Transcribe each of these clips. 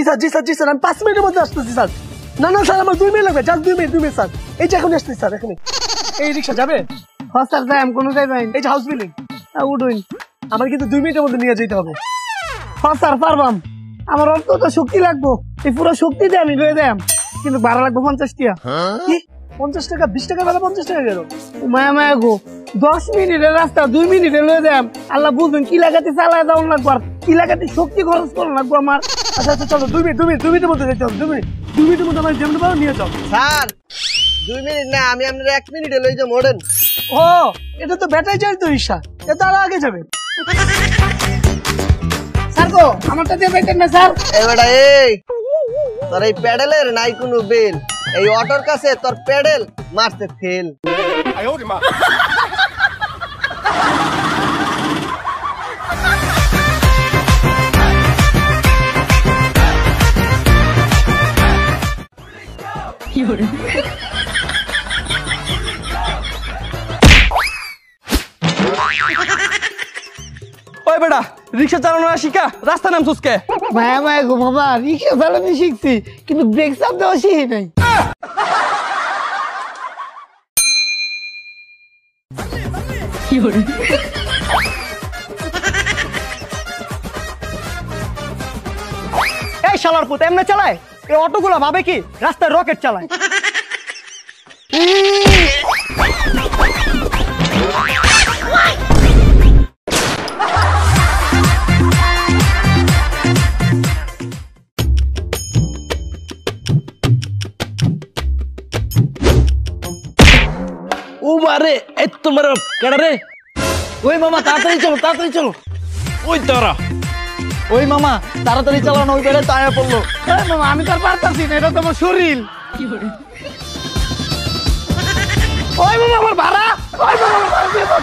Sir আমি 5 মিনিটের মধ্যে আসতেছি স্যার। না না স্যার আমার 2 মিনিট লাগবে, জাস্ট 2 মিনিট স্যার। এই যে এখন আসতেছি স্যার, এখানে। এই রিক্সা যাবে? হ্যাঁ স্যার যাই, আমি কোনো যাই এই যে হাউস বিল্ডিং উঠুন। আমার কিন্তু 2 মিনিটের মধ্যে নিয়ে যেতে হবে। হ্যাঁ স্যার পারবাম, আমার অল্প তো শক্তি লাগবো, এই পুরো শক্তি দিয়ে আমি লয়ে যাই, কিন্তু ভাড়া লাগবো 50 টাকা। কি 50 টাকা? 20 টাকা ভাড়া 50 টাকা গেল? মায়া মায়া গো, 10 মিনিটের রাস্তা 2 মিনিটে লয়ে যাই। আল্লাহ বুঝবেন কি লাগাতে চালায় যাওয়ার লাগবো, আর কি লাগাতে শক্তি খরচ করা লাগবো আমার। আচ্ছা আচ্ছা চলো 2 মিনিটের মধ্যে যেতে হবে। 2 মিনিটের মধ্যে আমার যেমন পারো নিয়ে যাও স্যার। 2 মিনিট না, আমি আপনার 1 মিনিটে লই যাবো। ওড়েন। ও এটা তো ব্যাটারি চালিত রিক্সা, এটা আরো আগে যাবে। স্যার গো আমারটা দিয়ে বাইতেন না স্যার। এই বেটা এই, তোর এই প্যাডেলের নাই কোনো বেল, এই অটোর কাছে তোর প্যাডেল মারতে ফেল। ওই বেটা রিক্সা চালানো শিখা রাস্তা নাম সুস্কে। মায়া মায়া গো বাবা, রিক্সা চালাতে শিখছি কিন্তু ব্রেক চাপ দেওয়া শিখি নাই। এই শালার পুত এমনি চালায়, এই অটোগুলো ভাবে কি রাস্তায় রকেট চালায়। ও মারে এই তোমার কেডা রে? ওই মামা তাড়াতাড়ি চলো। ওই তারা ওই মামা তাড়াতাড়ি চালানো, ওই বেড়ে তায়া পড়লো। মামা আমি তো আর পারতাছি না, এটা তো আমার শরীর। ওই মামা আমার ভাড়া, ওই মামা আমার ভাড়া দিয়ে দাও।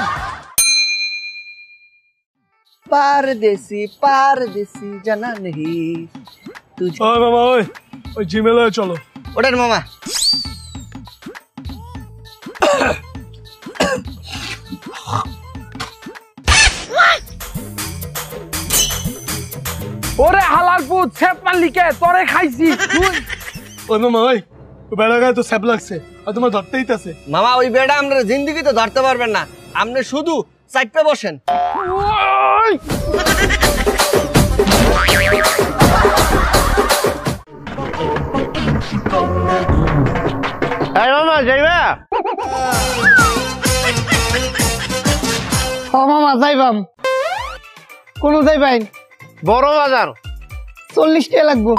পারদেশি জানা নেহি তুঝে। ওই মামা ওই জিমেলে চলো। ওড়েন মামা। ওরে হালাল পুত সেপ মালিকে তোরে খাইছি। ওই মামা ওই বেড়া গায়ে তো স্যাপ লাগছে, আর তোমার ধরতেই আছে। মামা ওই বেড়া আপনার জিন্দিগি তো ধরতে পারবেন না, আপনি শুধু চাইপে বসেন। এই মামা যাইবা? ও মামা যাইবাম। কোন যাইবাই? বড় বাজার। 40 টাকা লাগবো।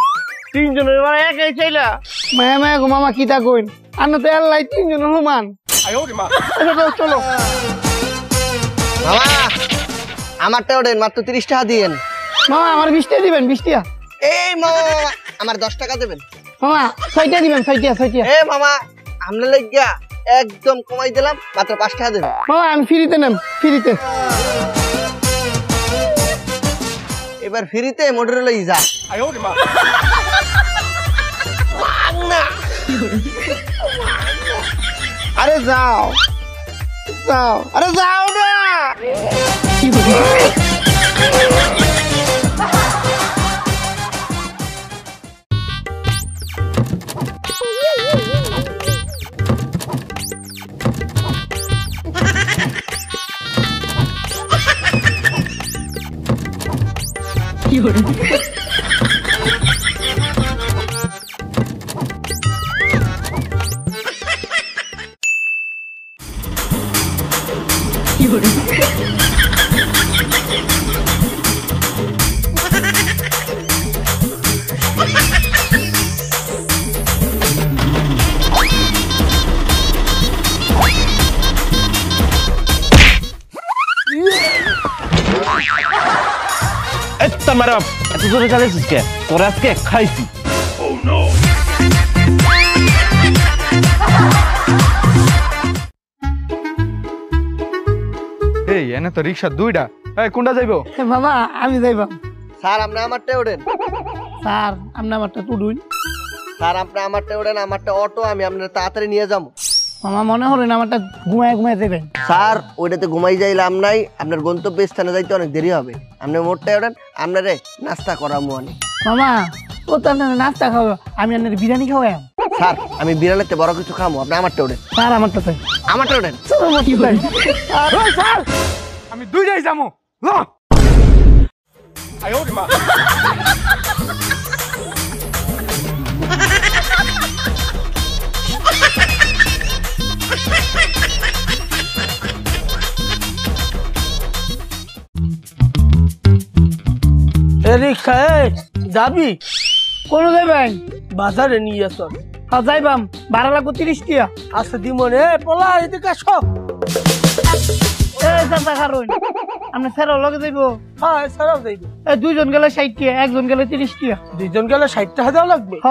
3 জনের মানে একাই চাইলা? মায়া মায়া গো মামা কিতা কইন, আন্না তো এলাই 3 জনের সমান। চলো মামা আমারটা ওড়েন, মাত্র 30 টাকা দিয়েন। মামা আমার 20 টাকা দিবেন, 20 টাকা। এই মামা আমার 10 টাকা দেবেন। মামা 6 টাকা দিবেন, 6 টাকা। এ মামা আপনার লাগিয়া একদম কমাই দিলাম, মাত্র 5 টাকা দেবেন। মামা আমি ফ্রিতে নেন, ফ্রিতে। এবার ফ্রিতে মোটর লই যা। আরে যাও আরে যাও না। মারা এত জোরে চালিয়েছিস কে? তোর আজকে খাইছি। এই এনে তো রিক্সা 2টা। এই কোনটা যাইবো? মামা আমি যাইবাম। স্যার আপনি আমারটা ওড়েন। স্যার আপনি আমারটা তুলুন। স্যার আপনি আমারটা ওড়েন, আমারটা অটো, আমি আপনার তাড়াতাড়ি নিয়ে যাবো। মামা মনে হলেন আমারটা ঘুমায় দেবেন। স্যার ওইটাতে ঘুমাই যাইলাম নাই, আপনার গন্তব্য স্থানে যাইতে অনেক দেরি হবে। আপনি মোটটা ওড়েন, আপনারে নাস্তা করামু অনেক। মামা ও তো নাস্তা খাওয়া আমি আপনার বিরিয়ানি খাওয়াই স্যার আমি বিড়ালেতে বড় কিছু খামো আপনি আমারটা ওঠেন স্যার আমারটা তাই আমারটা ওঠেন স্যার আমি দুইটাই যাবো রিক্সা যাবি কোন যাইবেন বাজারে নিয়ে আস যাইবাম ভাড়া লাগবো 30 টাকা আচ্ছা দিমনে পোলা এদিকে আসো চাচা খারুন আপনি ফেরাও লগে যাইবো হ্যাঁ সারাও যাইবে দুইজন গেলে 60 টাকা একজন গেলে 30 টাকা দুইজন গেলে 60 টাকা দেওয়া লাগবে হ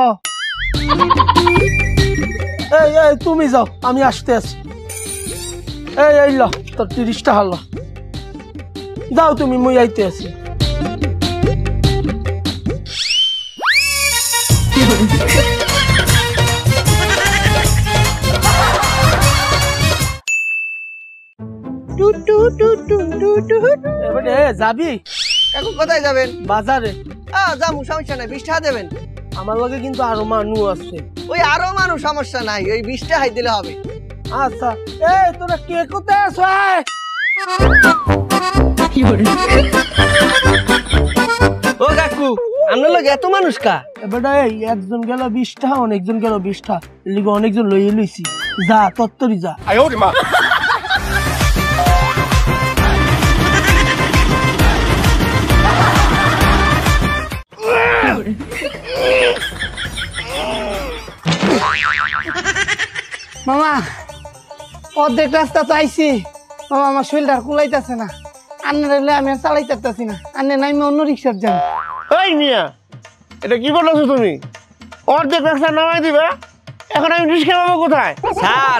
এই তুমি যাও আমি আসতে আছি এই ল তোর 30 টাকা হলো যাও তুমি মুই আইতে আছি এবারে যাবি এখন কোথায় যাবেন বাজারে যাবো সমস্যা নাই 20 টাকা দেবেন আমার লগে কিন্তু আরো মানুষ আছে ওই আরো মানুষ সমস্যা নাই ওই 20 টাকাই দিলে হবে আচ্ছা এই তোরা কে কোথায় আছো আয় ও কাকু আপনার লগে এত মানুষ কা এবারে এই একজন গেল 20 টাকা অনেকজন গেল 20 টাকা লিগো অনেকজন লইয়ে লইছি যা তত্তরি যা মামা অর্ধেক রাস্তা তো আইছি মামা আমার শরীরটা কুলাইতেছে না আন্নে রইলে আমি আর চালাইতে পারতেছি না আন্নে নাই আমি অন্য রিক্সার যাবো এই মিয়া এটা কি করছো তুমি অর্ধেক রাস্তা নামাই দিবে এখন আমি রিক্সা পাবো কোথায় স্যার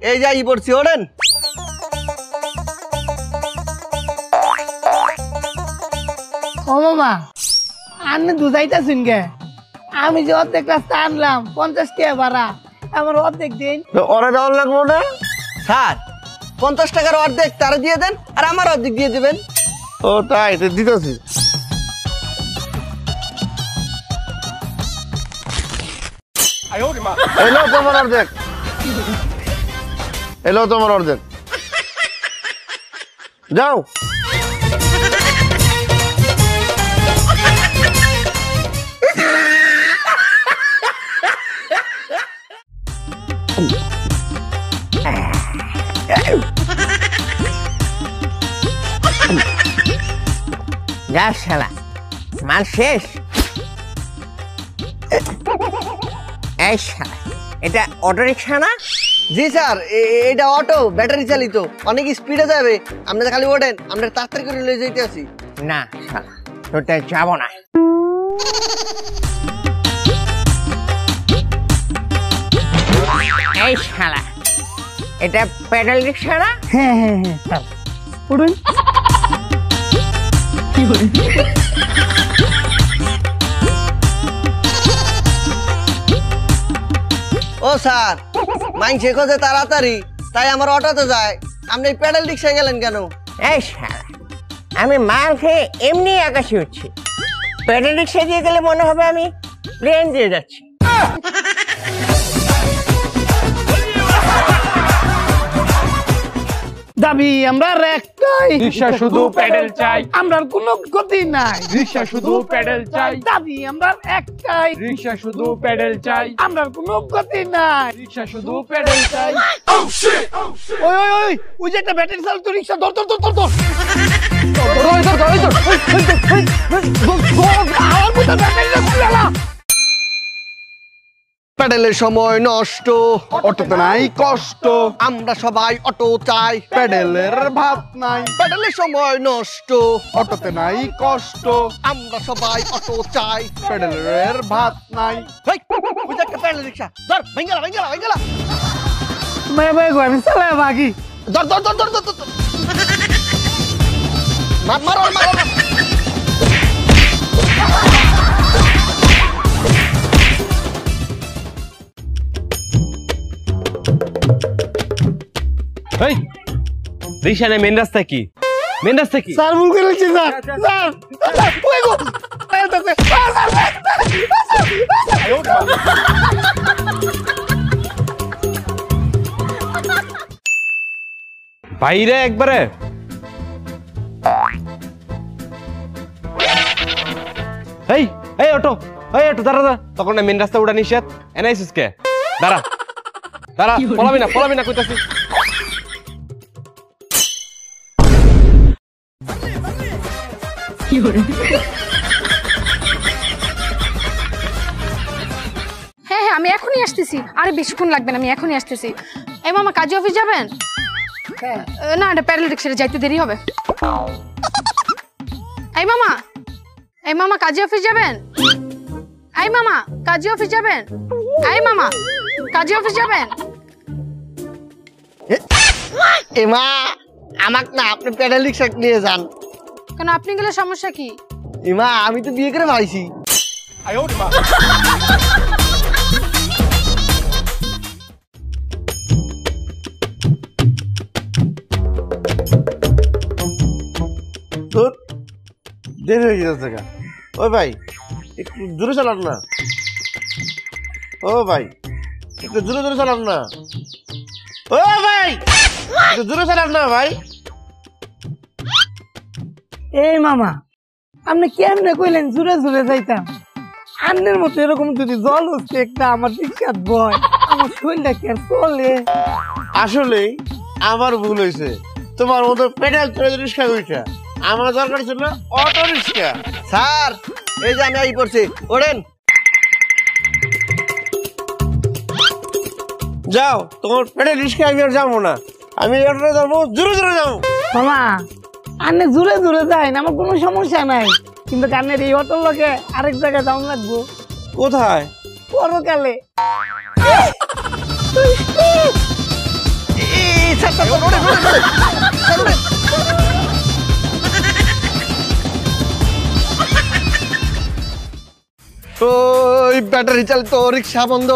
এই যাই পড়ছি ওঠেন ও মামা আন্নে দুজাইতেছেন গে আমি যে অর্ধেক রাস্তা আনলাম 50 টাকা ভাড়া আমার অর্ধেক দিন তো ওরা দেওয়ার লাগবো না স্যার 50 টাকার অর্ধেক তারা দিয়ে দেন আর আমার অর্ধেক দিয়ে দিবেন ও তাই তো দিতেছি এলো তোমার অর্ধেক এলো তোমার অর্ধেক যাও যা শালা মাল শেষ এই শালা এটা অটো রিক্সা না জি স্যার এটা অটো ব্যাটারি চালিত অনেক স্পিডে যাবে আপনারা খালি ওঠেন আমরা তাড়াতাড়ি করে লয়ে যাইতে আছি না শালা তোটা যাব না এই শালা এটা প্যাডেল রিক্সা না হ্যাঁ হ্যাঁ হ্যাঁ চল উঠুন ও স্যার মাইনছে খোঁজে তাড়াতাড়ি তাই আমার অটোতে যায় আপনি প্যাডেল রিক্সায় গেলেন কেন এই শালা আমি মাল খেয়ে এমনি আকাশে উঠছি প্যাডেল রিক্সা দিয়ে গেলে মনে হবে আমি প্লেন দিয়ে যাচ্ছি দাবি আমরা একটাই রিক্সা শুধু প্যাডেল চাই আমরা কোনো গতি নাই রিক্সা শুধু প্যাডেল চাই দাবি আমরা একটাই রিক্সা শুধু প্যাডেল চাই আমরা কোনো গতি নাই রিক্সা শুধু প্যাডেল চাই ওই ওই ওই ওই যে একটা ব্যাটারি চালিত রিক্সা ধর ধর ধর ধর ধর আমার মতো ব্যাটারিটা খুলে না প্যাডেলের সময় নষ্ট অটোতে নাই কষ্ট আমরা সবাই অটো চাই প্যাডেলের ভাত নাই প্যাডেলের সময় নষ্ট অটোতে নাই কষ্ট আমরা সবাই অটো চাই প্যাডেলের ভাত নাই হেই, ওই যে একটা প্যাডেল রিক্সা ধর ভেঙ্গেলা ভেঙ্গেলা ভেঙ্গেলা मैं भाई को আমি চালাই বাকি ধর ধর ধর ধর ধর ধর মার মার মার মার এই রিক্সা নেই মেন রাস্তা কি মেন রাস্তা কি স্যার ভুল করেছি স্যার স্যার ওই গো যাইতাছে বাইরে একবারে এই এই অটো দাঁড়া দাঁড়া তখন মেন রাস্তা উঠা নিষেধ এনাইছিস কে দাঁড়া দাঁড়া পলাবি না কইতাছি হ্যাঁ হ্যাঁ আমি এখনই আসতেছি, আরে বেশিক্ষণ লাগবে না, আমি এখনই আসতেছি। এই মামা কাজী অফিস যাবেন? না এটা প্যাডেল রিক্সায় যাইতে দেরি হবে। এই মামা কাজী অফিস যাবেন? এই মামা কাজী অফিস যাবেন? এই মামা কাজী অফিস যাবেন? এমা আমাকে না আপনি প্যাডেল রিক্সা নিয়ে যান। কেন আপনি গেলে সমস্যা কি? এমা আমি তো বিয়ে করে ভাইছি। তোর দেরি হয়ে গেছে দেখা। ওই ভাই একটু দূরে চালান না। ও ভাই একটু দূরে চালান না। ও ভাই একটু দূরে চালান না ভাই। এই মামা আপনি কেমনে কইলেন জুড়ে জুড়ে যাইতাম? আন্নের মতো এরকম যদি জল হচ্ছে একটা আমার রিক্সাত বয়, আমার শরীরটা কি আর চলে? আসলে আমার ভুল হয়েছে, তোমার মতো পেডাল চলে রিক্সা উঠা। আমার দরকার ছিল অটো রিক্সা। স্যার এই যে আমি আই পড়ছি, ওড়েন। যাও তোমার পেডাল রিক্সা আমি আর যাবো না, আমি অটোতে যাবো, জোরে জোরে যাবো। মামা আন্নে জুড়ে জুড়ে যায় না, আমার কোনো সমস্যা নাই, কিন্তু কান্নের এই অটোর লোকে আরেক জায়গায় যাওয়া লাগবো। কোথায়? পরকালে। ওই ব্যাটারি চালিত রিক্সা বন্ধ,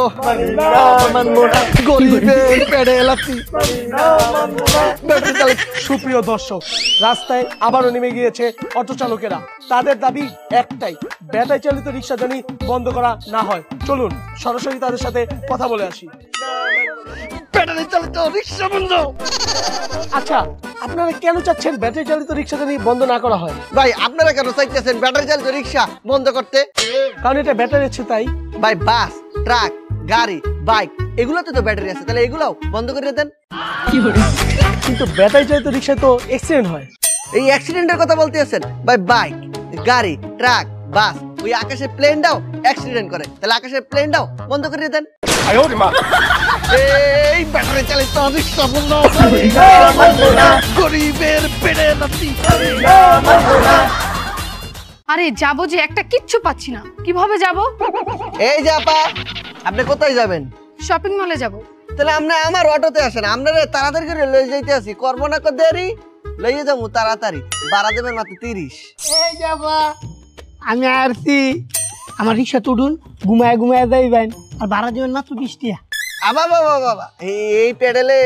গরিবের প্যাডেল আছি। সুপ্রিয় দর্শক, রাস্তায় আবারও নেমে গিয়েছে অটো চালকেরা। তাদের দাবি একটাই, ব্যাটারি চালিত রিক্সা জানি বন্ধ করা না হয়। চলুন সরাসরি তাদের সাথে কথা বলে আসি। ব্যাটারি চালিত রিক্সা বন্ধ। আচ্ছা, আপনারা কেন চাচ্ছেন ব্যাটারি চালিত রিক্সা জানি বন্ধ না করা হয়? ভাই আপনারা কেন চাইতেছেন ব্যাটারি চালিত রিক্সা বন্ধ করতে? কারণ এটা ব্যাটারি আছে তাই। ভাই বাস, ট্রাক, গাড়ি, বাইক এগুলোতে তো ব্যাটারি আছে, তাহলে এগুলাও বন্ধ করে দেন। কিন্তু ব্যাটারি চালিত রিক্সায় তো অ্যাক্সিডেন্ট হয়। এই অ্যাক্সিডেন্টের কথা বলতে আছেন? ভাই বাইক, গাড়ি, ট্রাক, বাস ওই আকাশে প্লেনটাও অ্যাক্সিডেন্ট করে, তাহলে আকাশে প্লেনটাও বন্ধ করে দেন। এই ব্যাটারি চালিত রিক্সা বন্ধ, গরিবের পেটে নাতি। আরে যাবো যে একটা কিচ্ছু পাচ্ছি না, কিভাবে যাব? এই যে আপা আপনি কোথায় যাবেন? শপিং মলে যাব। তাহলে আপনি আমার অটোতে আসেন, আপনারা তাড়াতাড়ি করে লয়ে যাইতে আসি, করবো না কর দেরি, লইয়ে যাবো তাড়াতাড়ি, ভাড়া দেবেন মাত্র 30। এই যাবা আমি আসছি, আমার রিক্সা তুডুন, ঘুমায় ঘুমায় যাইবেন, আর ভাড়া দিবেন মাত্র 20 টাকা। বাবা এই প্যাডেলে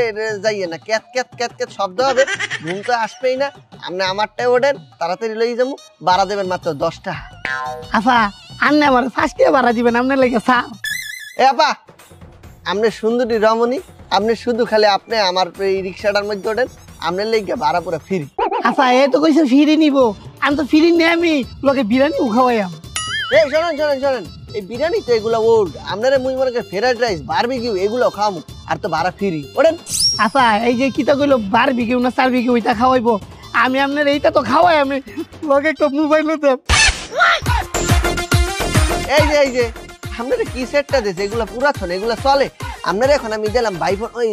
যাইয়ে না, ক্যাত ক্যাত ক্যাত ক্যাত শব্দ হবে, ঘুম তো আসবেই না। আপনি আমারটাই ওঠেন, তাড়াতাড়ি লইয়ে যাবো, ভাড়া দেবেন মাত্র 10 টাকা। আফা আন্নে আমার 5 টাকা ভাড়া দিবেন, আপনার লাগে স্যার। এ আপা আপনি সুন্দরী রমণী, আপনি শুধু খালি আপনি আমার এই রিক্সাটার মধ্যে ওঠেন, আপনার লেগে ভাড়া পুরো ফ্রি। আফা এ তো কইছে ফিরি নিব, আমি তো ফিরি নিয়ে আমি লোকে বিরিয়ানি খাওয়াইম। এই শোনেন এই বিরিয়ানি তো এগুলো ওল্ড, আপনারা মুই মনে করেন ফ্রাইড রাইস, বারবিকিউ এগুলো খামু, আর তো ভাড়া ফ্রি ওঠেন। আফা এই যে কিতা কইলো বারবিকিউ না সারবিকিউ ওইটা খাওয়াইবো, আমি আপনার এইটা তো খাওয়াই, আমি লোকে একটা মোবাইল দেব। এই যে আপনারা কি সেটটা দিয়েছে, এগুলো পুরাতন, এগুলো চলে। আপনারা এখন আমি দিলাম আইফোন, ওই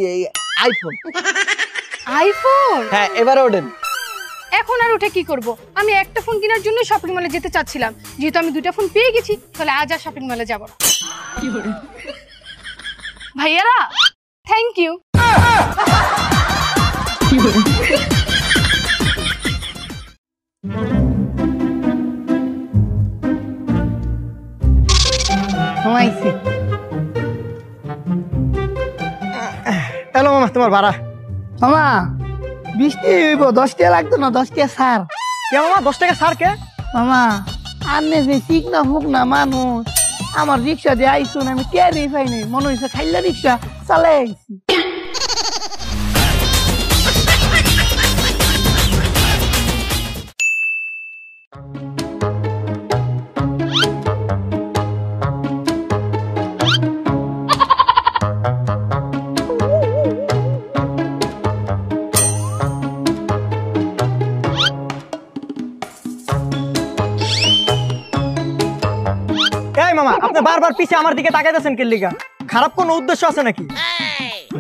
আইফোন। আইফোন? হ্যাঁ এবারে ওঠেন। এখন আর উঠে কি করব? আমি একটা ফোন কেনার জন্য শপিং মলে যেতে চাচ্ছিলাম, যেহেতু আমি 2টা ফোন পেয়ে গেছি, তাহলে আজ আর শপিং মলে যাব না। ভাইয়ারা থ্যাংক ইউ। ঘুমাইছি। হ্যালো মামা, তোমার ভাড়া। মামা 20 টাকা হইব, 10 টাকা লাগতো না, 10 টাকা সার। কে মামা 10 টাকা সার কে? মামা আনে যে ঠিক না হোক না মানুষ আমার রিক্সা দিয়ে আইসুন আমি টেরই পাই নাই মনে হয়েছে খাইলা রিক্সা চালাই আইছি এই মামা আপনি বারবার পিছে আমার দিকে তাকাইতেছেন কি লিগা? খারাপ কোনো উদ্দেশ্য আছে নাকি?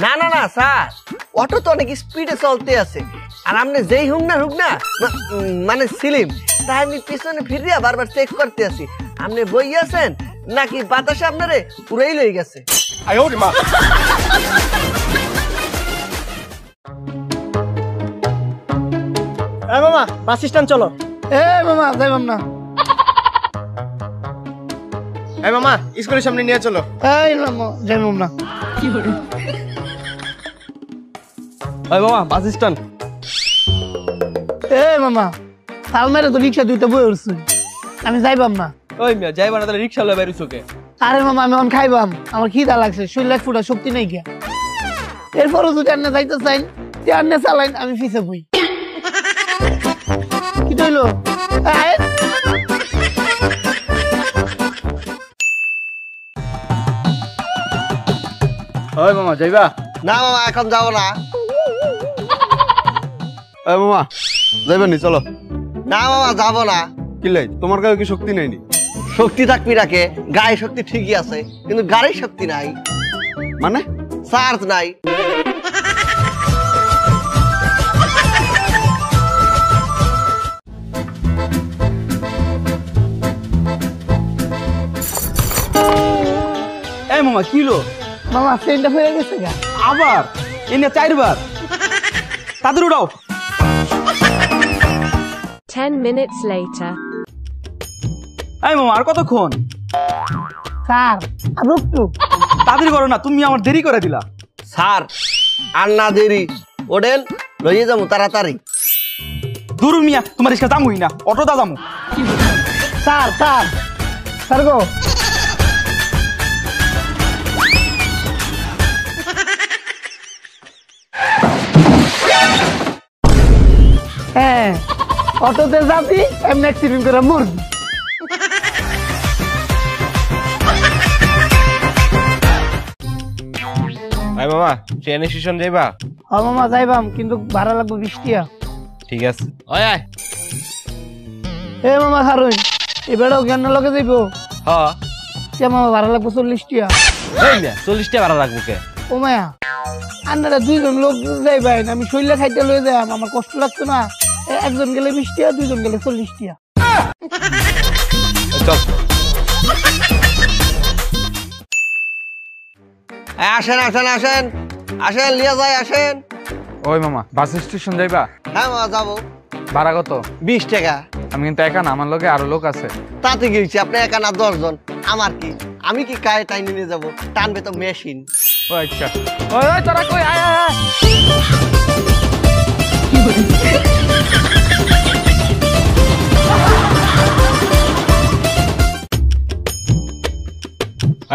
না না না স্যার, অটো তো অনেক স্পিডে চলতে আছে আর আপনি যেই হুক না মানে সিলিম তাই আমি পিছনে ফিরিয়া বারবার চেক করতে আছি আপনি বই আছেন নাকি বাতাসে আপনারে উড়াই লই গেছে। এই মামা বাস স্ট্যান্ড চলো। এ মামা যাইবাম না এই মামা স্কুলের সামনে নিয়ে চলো। এই মামা যাইবাম না ওই মামা বাস স্ট্যান্ড। এ মামা সাল মেরে তো রিক্সা দুইটা বই উঠছি আমি যাইবাম না। ওই মিয়া যাইবা না তাহলে রিকশা লয়ে বাইরে চোখে। আরে মামা আমি অন খাইবাম আমার খিদা লাগছে শরীরে ফুটা শক্তি নাই গিয়া এরপরও যদি আন্নে যাইতে চাইন যে আন্নে চালাইন আমি ফিসে বই কি হইলো ওই মামা যাইবা? না মামা এখন যাবো না। ওই মামা যাইবা নি চলো। না মামা যাবো না। কি লাই তোমার গায়ে কি শক্তি নাই নি? শক্তি থাকবি রাখে গায়ে শক্তি ঠিকই আছে কিন্তু গাড়ির শক্তি নাই মানে চার্জ নাই। এই মামা কি হলো? মামা ট্রেনটা ফেরে গেছে গা আবার এনে 4বার তাদের উড়াও। 10 minutes later. এই মামা আর কতক্ষণ? স্যার আর একটু তাড়াতাড়ি করো না, তুমি আমার দেরি করে দিলা। স্যার আর না দেরি ওডেন লইয়ে যাবো তাড়াতাড়ি। দূর মিয়া তোমার রিক্সা যামুই না, অটো দা যামু। স্যার স্যার স্যার গো হ্যাঁ অটোতে যাবি এমনি অ্যাক্সিডেন্ট করে মরবি। ভাই মামা ট্রেন স্টেশন যাইবা? হ মামা যাইবাম কিন্তু ভাড়া লাগবে 20 টাকা। ঠিক আছে ওই আয়। এ মামা খারুন এবারেও জ্ঞান লগে যাইব হ্যাঁ কে মামা ভাড়া লাগবে 40 টাকা। এই মিয়া 40 টাকা ভাড়া রাখবো কে? ও মায়া আপনারা দুইজন লোক যাইবেন আমি শৈলে খাইতে লয়ে যাই আমার কষ্ট লাগতো না একজন গেলে 20 টাকা দুইজন গেলে 40 টাকা। চল আসেন আসেন আসেন আসেন লিয়া যাই আসেন। ওই মামা বাস স্টেশন যাইবা? হ্যাঁ মামা যাবো। ভাড়া কত? 20 টাকা। আমি কিন্তু একা না, আমার লগে আরো লোক আছে। তাতে গেছি আপনি একা না 10 জন আমার কি আমি কি কায়ে টাইনে নিয়ে যাবো টানবে তো মেশিন। ও আচ্ছা ওই ওই তোরা কই আয় আয় আয়।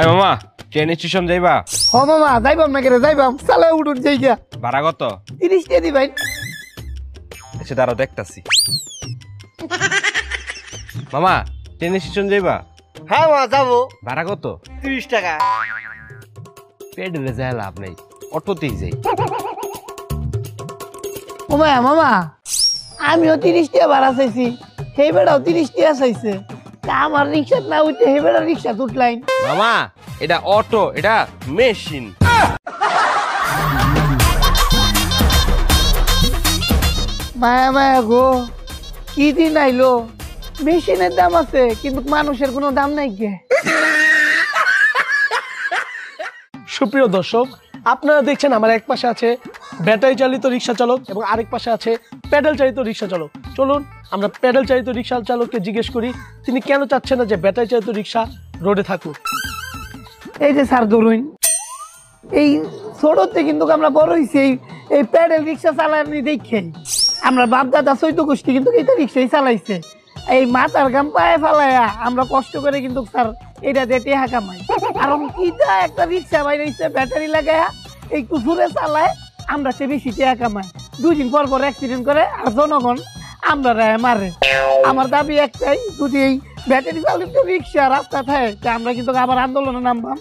এই মামা ট্রেন স্টেশন যাইবা? হ মামা যাইবাম না কেরে যাইবাম চালে উঠুন যাইগা ভাড়া কত? 30 টাকা দিবেন। এসে দাঁড়াও দেখতাছি। মামা ট্রেন স্টেশন যাইবা? হ্যাঁ মামা যাবো। ভাড়া কত? 30 টাকা। পেডেলে যায় লাভ নেই, অটোতেই যাই। ও মায়া মামা আমিও 30 টাকা ভাড়া চাইছি সেই বেড়াও 30 টাকা চাইছে তা আমার রিক্সা না উঠে সেই বেড়া রিক্সা উঠলাইন। মামা এটা অটো, এটা মেশিন। মায়া মায়া গো কি দিন আইলো মেশিনের দাম আছে কিন্তু মানুষের কোনো দাম নাই গে। সুপ্রিয় দর্শক আপনারা দেখছেন আমার এক পাশে আছে ব্যাটারি চালিত রিক্সা চালক এবং আরেক পাশে আছে প্যাডেল চালিত রিক্সা চালক। চলুন আমরা প্যাডেল চালিত রিক্সা চালককে জিজ্ঞেস করি তিনি কেন চাচ্ছেন না যে ব্যাটারি চালিত রিক্সা রোডে থাকুক। এই যে স্যার ধরুন এই ছোটতে কিন্তু আমরা বড় হয়েছি এই প্যাডেল রিক্সা চালানি দেখে আমরা বাপ দাদা চৈত গোষ্ঠী কিন্তু এইটা রিক্সাই চালাইছে এই মাথার গাম পায়ে ফেলাইয়া আমরা কষ্ট করে কিন্তু স্যার এটা দিয়ে টেহা কামাই। আর কিটা একটা রিক্সা বাইরে ব্যাটারি লাগায়া একটু জোরে চালায়, আমরা সে বেশি টেহা কামাই। 2 দিন পর পর অ্যাক্সিডেন্ট করে আর জনগণ আমরা মারে। আমার দাবি একটাই, যদি এই ব্যাটারি চালিত রিক্সা রাস্তা থাকে আমরা কিন্তু আবার আন্দোলনে নামবাম।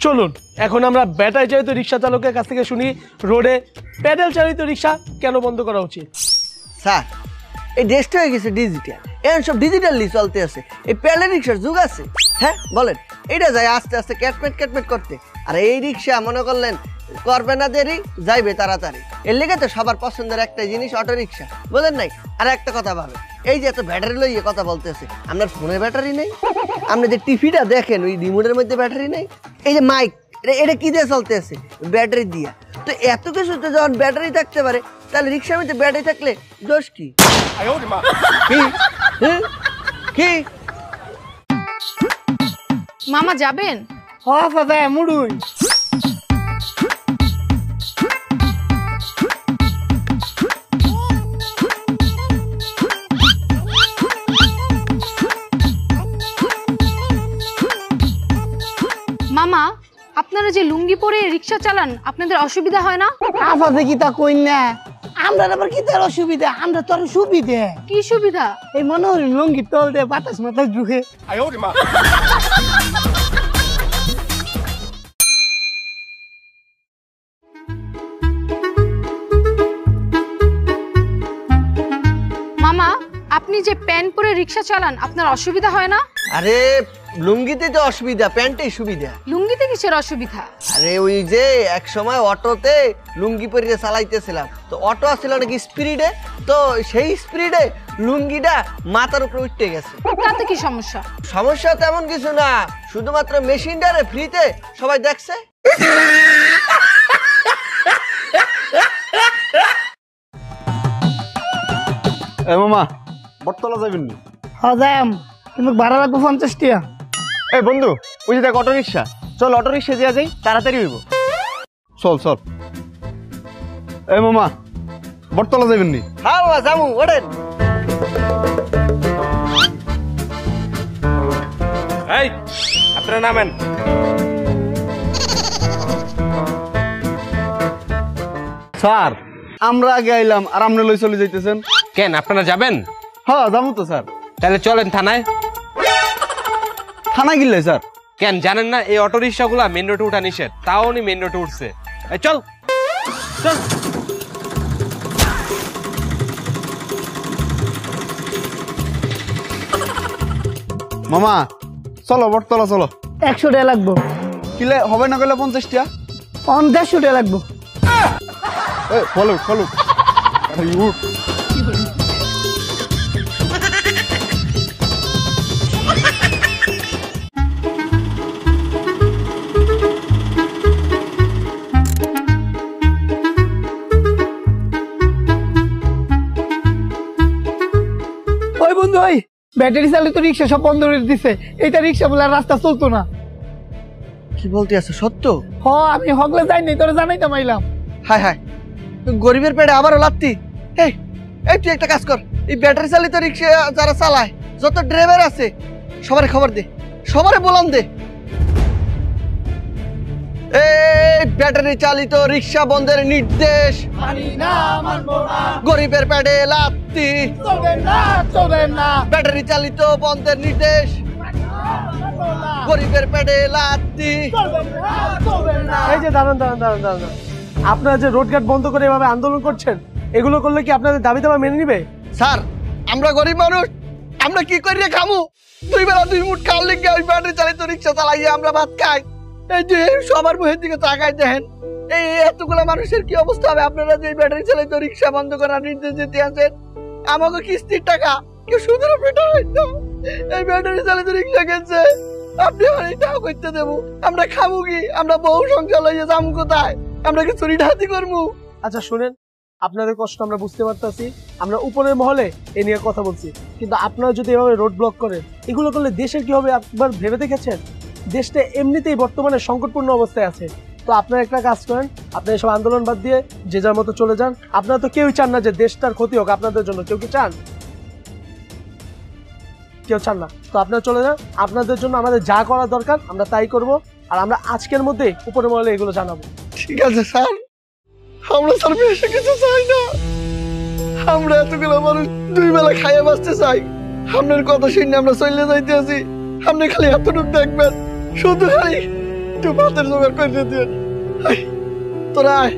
চলুন এখন আমরা ব্যাটারি চালিত রিক্সা চালকের কাছ থেকে শুনি রোডে প্যাডেল চালিত রিক্সা কেন বন্ধ করা উচিত। স্যার, এই দেশটা হয়ে গেছে ডিজিটাল, এখন সব ডিজিটালি চলতে আছে। এই প্যাডেল রিক্সার যুগ আছে। হ্যাঁ বলেন, এটা যায় আস্তে আস্তে ক্যাটমেট করতে। আর এই রিক্সা মনে করলেন করবে না দেরি, যাইবে তাড়াতাড়ি। এর লেগে তো সবার পছন্দের একটা জিনিস অটো রিক্সা, বুঝলেন নাই? আর একটা কথা ভাবেন, এই যে এত ব্যাটারি লইয়ে কথা বলতেছে, আপনার ফোনে ব্যাটারি নেই? আপনি যে টিভিটা দেখেন ওই রিমোটের মধ্যে ব্যাটারি নেই? এই যে মাইক, এটা কি দিয়ে চলতে আছে? ব্যাটারি দিয়া। তো এত কিছুতে যখন ব্যাটারি থাকতে পারে, তাহলে রিক্সার মধ্যে ব্যাটারি থাকলে দোষ কি? কি মামা যাবেন? মুড়ুই মামা, আপনারা যে লুঙ্গি পরে রিক্সা চালান, আপনাদের অসুবিধা হয় না? আফাতে কি তা কই না, আমরা আবার কি তার অসুবিধা? আমরা তো আরো সুবিধা। কি সুবিধা? এই মনে হয় লুঙ্গি তল দিয়ে বাতাস মাথায় ঢুকে। মামা, আপনি যে প্যান্ট পরে রিক্সা চালান, আপনার অসুবিধা হয় না? আরে লুঙ্গিতে তো অসুবিধা, প্যান্টেই সুবিধা। লুঙ্গিতে কিসের অসুবিধা? আরে ওই যে এক সময় অটোতে লুঙ্গি পরে চালাইতেছিলাম, তো অটো আসছিল নাকি স্পিডে, তো সেই স্পিডে লুঙ্গিটা মাথার উপরে উঠতে গেছে। তাতে কি সমস্যা? সমস্যা তেমন কিছু না, শুধুমাত্র মেশিনটারে ফ্রিতে সবাই দেখছে। এ মামা, বটতলা যাবেন নি? হ্যাঁ যাম, কিন্তু ভাড়া লাগবে 50 টাকা। এই বন্ধু, ওই যে দেখ অটো রিক্সা, চল অটো রিক্সা দিয়া যাই, তাড়াতাড়ি হইব। চল চল। এ মামা, বটতলা যাবেন নি? হ্যাঁ বাবা যাবো, ওঠেন। এই আপনারা নামেন। স্যার, আমরা আগে আইলাম আর আপনি লই চলে যাইতেছেন কেন, আপনারা যাবেন? হ্যাঁ যাবো তো স্যার। তাহলে চলেন থানায়। থানা গিলে স্যার? কেন জানেন না এই অটো রিক্সাগুলা মেন রোডে উঠা নিষেধ? তাও উনি মেন রোডে উঠছে। এই চল চল। মামা চলো বটতলা চলো। 100 টাকা লাগবো। কিলে হবে না, কইলে 50 টাকা। 150 টাকা লাগবো। Follow follow. ওই বন্ধু, ওই ব্যাটারি চালিত রিক্সা সব বন্ধ করে দিছে। এইটা রিক্সা বলে আর রাস্তা চলতো না। কি বলতে আছে সত্য? হ, আমি হগলে যাইনি, তোরা জানাইতাম আইলাম। হায় হায়, গরিবের পেটে আবারও লাত্তি। এই এই তুই একটা কাজ কর, এই ব্যাটারি চালিত রিক্সা যারা চালায়, যত ড্রাইভার আছে সবারে খবর দে, সবারে বলান দে, এই ব্যাটারি চালিত রিক্সা বন্ধের নির্দেশ। গরিবের পেটে লাত্তি, ব্যাটারি চালিত বন্ধের নির্দেশ, গরিবের পেটে লাত্তি। এই যে দাঁড়ান দাঁড়ান দাঁড়ান দাঁড়ান, আপনারা যে রোড ঘাট বন্ধ করে এভাবে আন্দোলন করছেন, এগুলো করলে কি আপনাদের দাবি দাবা মেনে নিবে? স্যার, আমরা গরিব মানুষ, আমরা কি করিয়া খামু? 2 বেলা 2 মুঠ খাওয়ার লেগে ওই ব্যাটারি চালিত রিক্সা চালাইয়া আমরা ভাত খাই। এই যে সবার মুখের দিকে তাকাই দেখেন, এই এতগুলা মানুষের কি অবস্থা হবে? আপনারা যে ব্যাটারি চালিত রিক্সা বন্ধ করার নির্দেশ দিতে আছেন, আমাকে কিস্তির টাকা কেউ সুদের পেটা হইতো। এই ব্যাটারি চালিত রিক্সা কিনছে, আপনি আমার এই টাকা করতে দেবো? আমরা খাবো কি? আমরা বউ সংসার লইয়া যাবো কোথায়? আমরা কি চুরি ডাকাতি করবো? আচ্ছা শুনেন, আপনাদের কষ্ট আমরা বুঝতে পারতেছি, আমরা উপরের মহলে এ নিয়ে কথা বলছি, কিন্তু আপনারা যদি এভাবে রোড ব্লক করেন, এগুলো করলে দেশের কি হবে একবার ভেবে দেখেছেন? দেশটা এমনিতেই বর্তমানে সংকটপূর্ণ অবস্থায় আছে। তো আপনারা একটা কাজ করেন, আপনারা এসব আন্দোলন বাদ দিয়ে যে যার মতো চলে যান। আপনারা তো কেউই চান না যে দেশটার ক্ষতি হোক আপনাদের জন্য, কেউ কি চান? কেউ চান না। তো আপনারা চলে যান, আপনাদের জন্য আমাদের যা করা দরকার আমরা তাই করব, আর আমরা আজকের মধ্যে উপরে মহলে এগুলো জানাবো। ঠিক আছে স্যার, আমরা স্যার বেশি কিছু চাই না, আমরা এতগুলো মানুষ 2 বেলা খাইয়া বাঁচতে চাই। আপনার কথা শুনে আমরা চলে যাইতে আছি, আপনি খালি এতটুকু দেখবেন, শুধু খালি একটু ভাতের জোগাড় করে দিয়ে তোরা আয়।